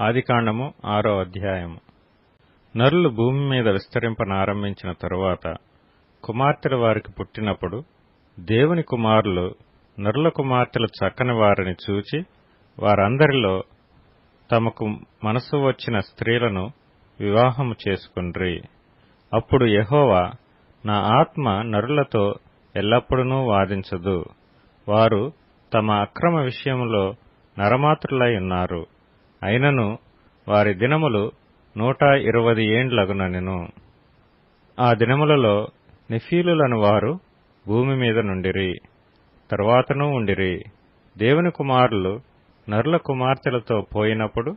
ఆదికాండము 6వ అధ్యాయము. నరులు భూమి మీద విస్తరింపనారంభించిన తరువాత కుమార్తెలు వారికి పుట్టినప్పుడు దేవుని కుమారులు నరుల కుమార్తెలు చక్కని వారిని చూచి వారందరిలో తమకు మనసు వచ్చిన స్త్రీలను వివాహము చేసుకొండ్రి. అప్పుడు యెహోవా, నా ఆత్మ నరులతో ఎల్లప్పుడూ వాదించదు. వారు తమ అక్రమ విషయములో నరమాతృలై ఉన్నారు. అయినను వారి దినములు 120 ఏండ్లగునెను. ఆ దినములలో నెఫీలులను వారు భూమి మీద నుండిరి, తరువాతనూ ఉండిరి. దేవుని కుమారులు నరుల కుమార్తెలతో పోయినప్పుడు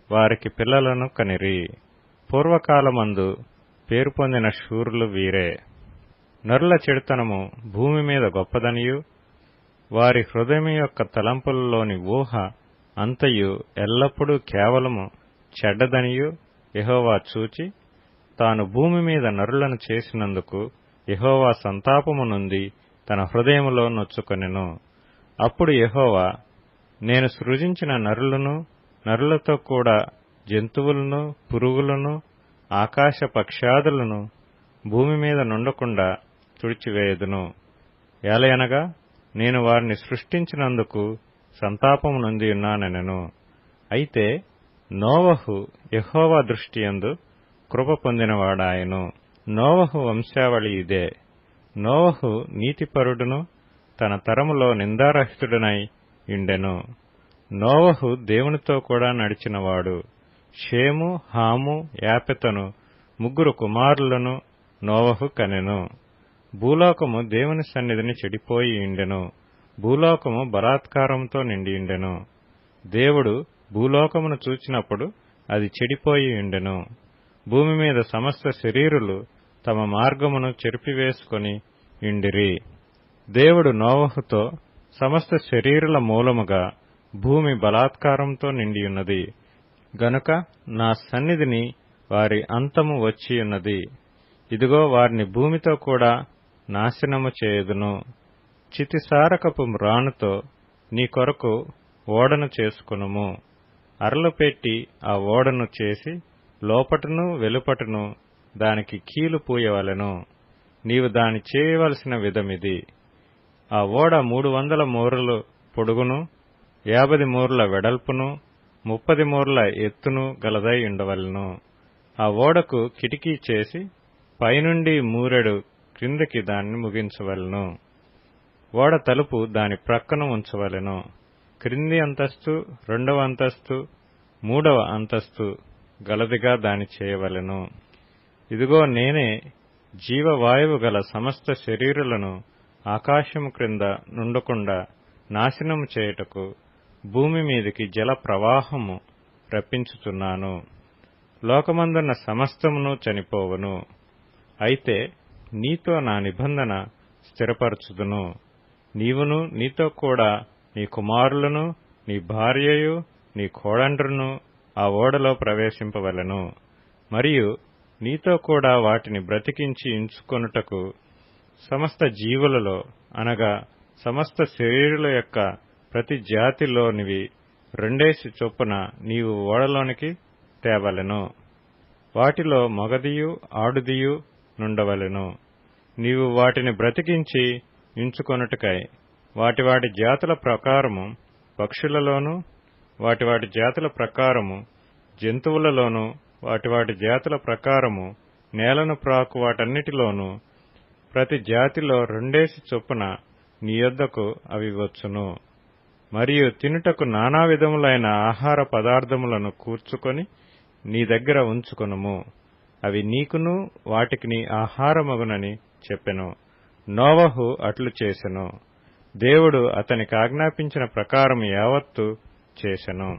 వారికి పిల్లలను కనిరి. పూర్వకాలమందు పేరు పొందిన శూరులు వీరే. నరుల చెడుతనము భూమి మీద గొప్పదనియు వారి హృదయం యొక్క తలంపులలోని ఊహ అంతయు ఎల్లప్పుడూ కేవలము చెడ్డదనియు యెహోవా చూచి తాను భూమి మీద నరులను చేసినందుకు యెహోవా సంతాపము నుండి తన హృదయములో నొచ్చుకొనెను. అప్పుడు యెహోవా, నేను సృజించిన నరులను, నరులతో కూడా జంతువులను, పురుగులను, ఆకాశ పక్ష్యాదులను భూమి మీద నుండకుండా తుడిచివేయదును. ఏలయనగా నేను వారిని సృష్టించినందుకు సంతాపము నొంది ఉన్నానెనెను. అయితే నోవహు యెహోవా దృష్టియందు కృప పొందినవాడాయెను. నోవహు వంశావళి ఇదే. నోవహు నీతిపరుడును తన తరములో నిందారహితుడనై యుండెను. నోవహు దేవునితో కూడా నడిచినవాడు. షేము, హాము, యాపెతను 3 కుమారులను నోవహు కనెను. భూలోకము దేవుని సన్నిధిని చెడిపోయి యుండెను. భూలోకము బలాత్కారంతో నిండియుండెను. దేవుడు భూలోకమును చూచినప్పుడు అది చెడిపోయి యుండెను. భూమి మీద సమస్త శరీరులు తమ మార్గమును చెరిపివేసుకొని యుండిరి. దేవుడు నోవహుతో, సమస్త శరీరుల మూలముగా భూమి బలాత్కారంతో నిండియున్నది గనుక నా సన్నిధిని వారి అంతము వచ్చియున్నది. ఇదిగో వారిని భూమితో కూడా నాశనము చేయుదును. చితిసారకపు మ్రానుతో నీ కొరకు ఓడను చేసుకొనుము. అరలు పెట్టి ఆ ఓడను చేసి లోపటను వెలుపటను దానికి కీలు పూయవలెను. నీవు దాని చేయవలసిన విధమిది. ఆ ఓడ 300 మూరలు పొడుగును, 50 మూరల వెడల్పును, 30 మూరల ఎత్తును గలదై ఉండవలెను. ఆ ఓడకు కిటికీ చేసి పైనుండి మూరెడు క్రిందికి దాన్ని ముగించవలెను. ఓడ తలుపు దాని ప్రక్కన ఉంచవలెను. క్రింది అంతస్తు, 2వ అంతస్తు, 3వ అంతస్తు గలదిగా దాని చేయవలెను. ఇదిగో నేనే జీవవాయువు గల సమస్త శరీరులను ఆకాశము క్రింద నుండకుండా నాశనము చేయుటకు భూమి మీదికి జల ప్రవాహము రప్పించుచున్నాను. లోకమందున్న సమస్తమును చనిపోవును. అయితే నీతో నా నిబంధన స్థిరపరచుదును. నీవును నీతో కూడా నీ కుమారులను, నీ భార్యయు, నీ కోడండ్రును ఆ ఓడలో ప్రవేశింపవలెను. మరియు నీతో కూడా వాటిని బ్రతికించి ఉంచుకొనుటకు సమస్త జీవులలో, అనగా సమస్త శరీరుల యొక్క ప్రతి జాతిలోనివి 2 చొప్పున నీవు ఓడలోనికి తేవలెను. వాటిలో మగదియు ఆడుదియు నుండవలెను. నీవు వాటిని బ్రతికించి ఉంచుకొనుటకై వాటి వాటి జాతుల ప్రకారము పక్షులలోను, వాటి వాటి జాతుల ప్రకారము జంతువులలోను, వాటి వాటి జాతుల ప్రకారము నేలను ప్రాకు వాటన్నిటిలోనూ ప్రతి జాతిలో 2 చొప్పున నీ యొద్దకు అవి వచ్చును. మరియు తినుటకు నానా విధములైన ఆహార పదార్థములను కూర్చుకొని నీ దగ్గర ఉంచుకొనుము. అవి నీకును వాటికి నీ ఆహారమగునని చెప్పెను. నోవహు అట్లు చేసెను. దేవుడు అతనికి ఆజ్ఞాపించిన ప్రకారం యావత్తు చేసెను.